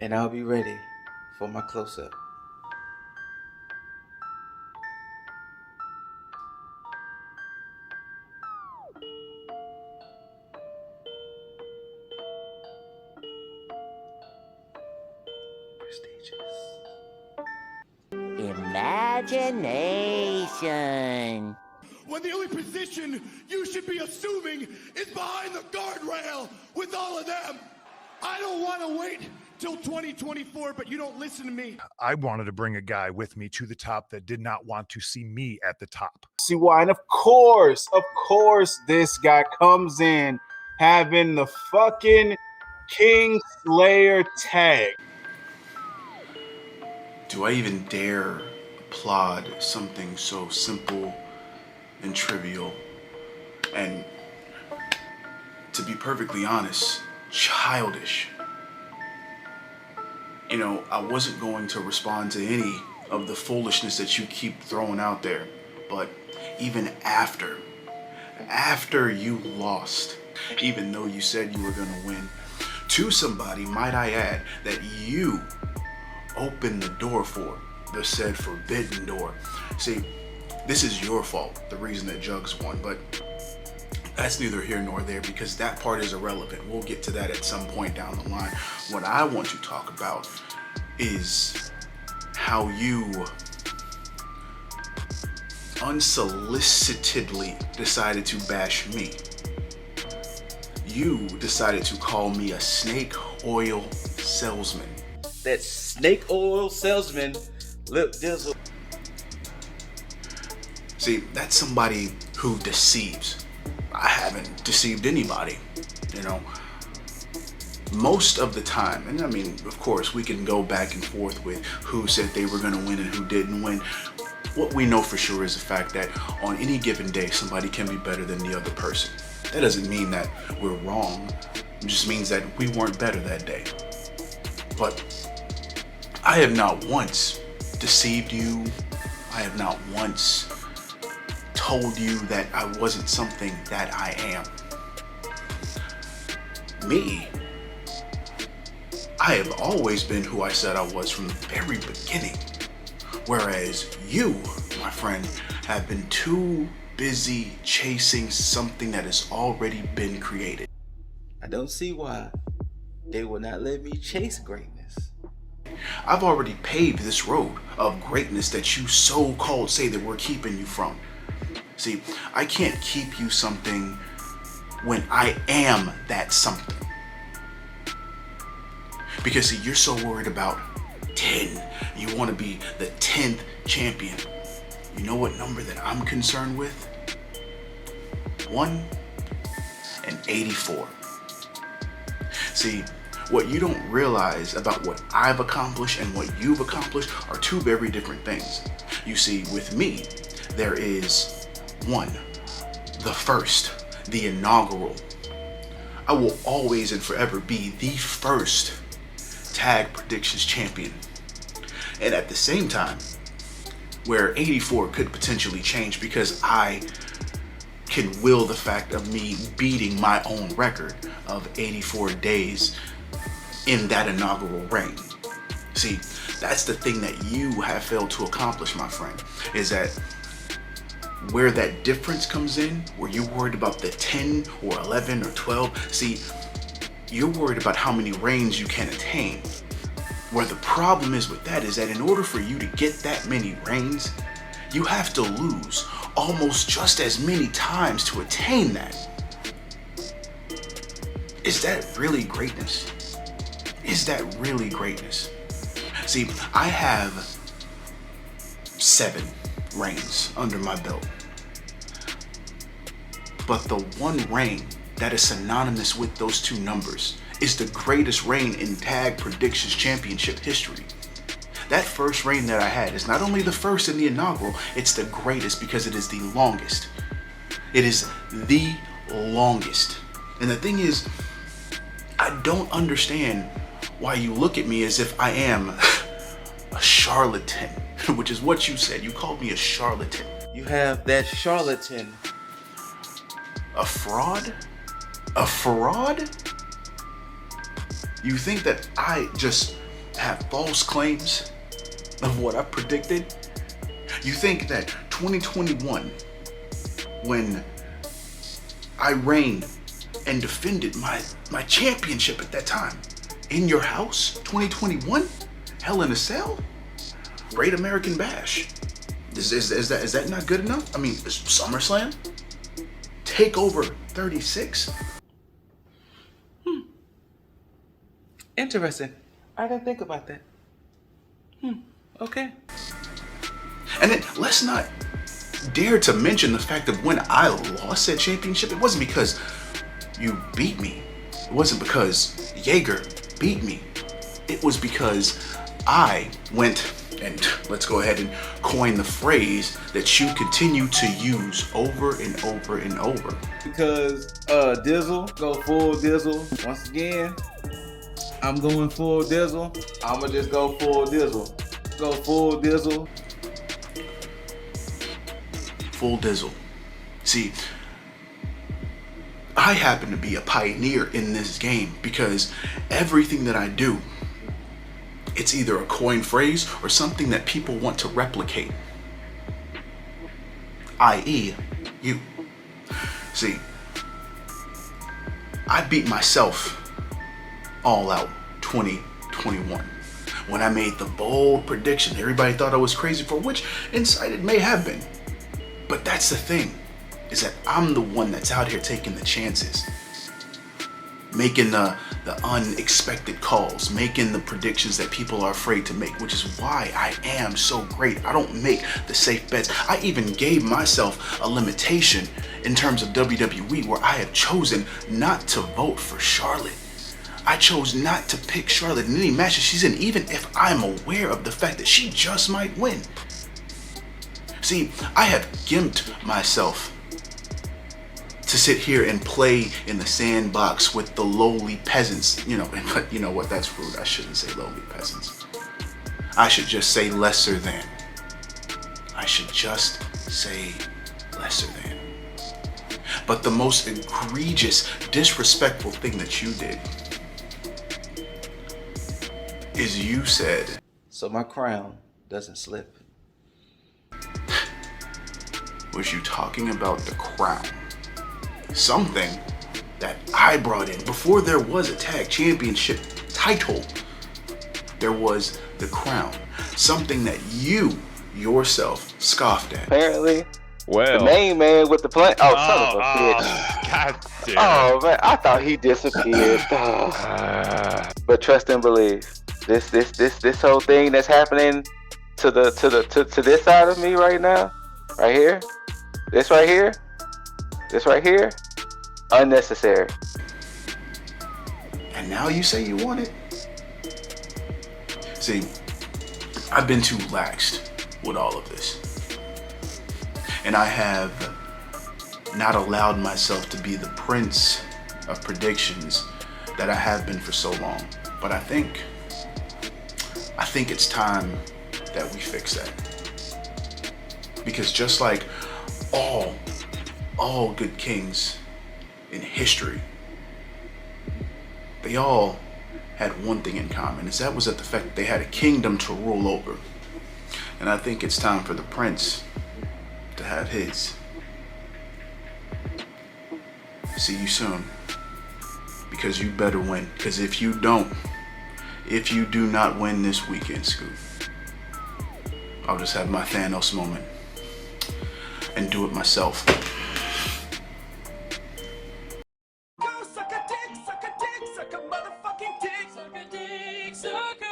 and I'll be ready for my close-up. Imagination. When the only position you should be assuming is behind the guardrail with all of them. I don't want to wait till 2024, but you don't listen to me. I wanted to bring a guy with me to the top that did not want to see me at the top. See why? And of course, this guy comes in having the fucking King Slayer tag. Do I even dare applaud something so simple and trivial and, to be perfectly honest, childish? You know, I wasn't going to respond to any of the foolishness that you keep throwing out there, but even after you lost, even though you said you were going to win, to somebody, might I add, that you opened the door for, the said forbidden door. See, this is your fault, the reason that Juggs won, but that's neither here nor there because that part is irrelevant. We'll get to that at some point down the line. What I want to talk about is how you unsolicitedly decided to bash me. You decided to call me a snake oil salesman. That snake oil salesman, Lip Dizzle. See, that's somebody who deceives. I haven't deceived anybody, you know. Most of the time, and I mean, of course, we can go back and forth with who said they were going to win and who didn't win. What we know for sure is the fact that on any given day, somebody can be better than the other person. That doesn't mean that we're wrong. It just means that we weren't better that day. But I have not once deceived you. I have not once told you that I wasn't something that I am. Me, I have always been who I said I was from the very beginning. Whereas you, my friend, have been too busy chasing something that has already been created. I don't see why they will not let me chase greatness. I've already paved this road of greatness that you so-called say that we're keeping you from. See, I can't keep you something when I am that something. Because see, you're so worried about 10. You want to be the 10th champion. You know what number that I'm concerned with? 1 and 84. See, what you don't realize about what I've accomplished and what you've accomplished are two very different things. You see, with me, there is 1, the first, the inaugural. I will always and forever be the first tag predictions champion. And at the same time, where 84 could potentially change because I can will the fact of me beating my own record of 84 days in that inaugural reign. See, that's the thing that you have failed to accomplish, my friend, is that where that difference comes in, where you're worried about the 10 or 11 or 12, see, you're worried about how many reigns you can attain. Where the problem is with that is that in order for you to get that many reigns, you have to lose almost just as many times to attain that. Is that really greatness? Is that really greatness? See, I have 7 reigns under my belt. But the one reign that is synonymous with those 2 numbers is the greatest reign in Tag Predictions Championship history. That first reign that I had is not only the first in the inaugural, it's the greatest because it is the longest. It is the longest. And the thing is, I don't understand why you look at me as if I am a charlatan, which is what you said. You called me a charlatan. You have that charlatan. A fraud? A fraud? You think that I just have false claims of what I predicted? You think that 2021, when I reigned and defended my championship at that time in your house, 2021, Hell in a Cell, Great American Bash, is that not good enough? I mean, SummerSlam, TakeOver 36. Interesting. I didn't think about that. Okay. And then let's not dare to mention the fact that when I lost that championship, it wasn't because you beat me. It wasn't because Jaeger beat me. It was because I went, and let's go ahead and coin the phrase that you continue to use over and over and over. Because Dizzle, go full Dizzle. Once again, I'm going full Dizzle. I'ma just go full Dizzle. Go full Dizzle. Full Dizzle. See, I happen to be a pioneer in this game because everything that I do, it's either a coin phrase or something that people want to replicate. I.e., you. See, I beat myself all out 2021 when I made the bold prediction everybody thought I was crazy for, which inside it may have been. But that's the thing, is that I'm the one that's out here taking the chances, making the unexpected calls, making the predictions that people are afraid to make, which is why I am so great. I don't make the safe bets. I even gave myself a limitation in terms of WWE where I have chosen not to vote for Charlotte. I chose not to pick Charlotte in any matches she's in, even if I'm aware of the fact that she just might win. See, I have gimped myself to sit here and play in the sandbox with the lowly peasants, but you know what, that's rude. I shouldn't say lowly peasants. I should just say lesser than. I should just say lesser than. But the most egregious, disrespectful thing that you did is you said, so my crown doesn't slip. Was you talking about the crown? Something that I brought in before there was a tag championship title. There was the crown. Something that you yourself scoffed at. Apparently, Well, the main man with the plan. Oh, son of a bitch. God damn. Oh man, I thought he disappeared. But trust and believe. This whole thing that's happening to this side of me right now, right here, this right here, unnecessary. And now you say you want it? See, I've been too laxed with all of this. And I have not allowed myself to be the prince of predictions that I have been for so long. But I think it's time that we fix that. Because just like all good kings in history, they all had one thing in common, is that was the fact that they had a kingdom to rule over. And I think it's time for the prince to have his. See you soon. Because you better win. Because if you do not win this weekend, Scoot, I'll just have my Thanos moment and do it myself. Suck a dick, suck a dick, suck a motherfucking dick, suck a dick, suck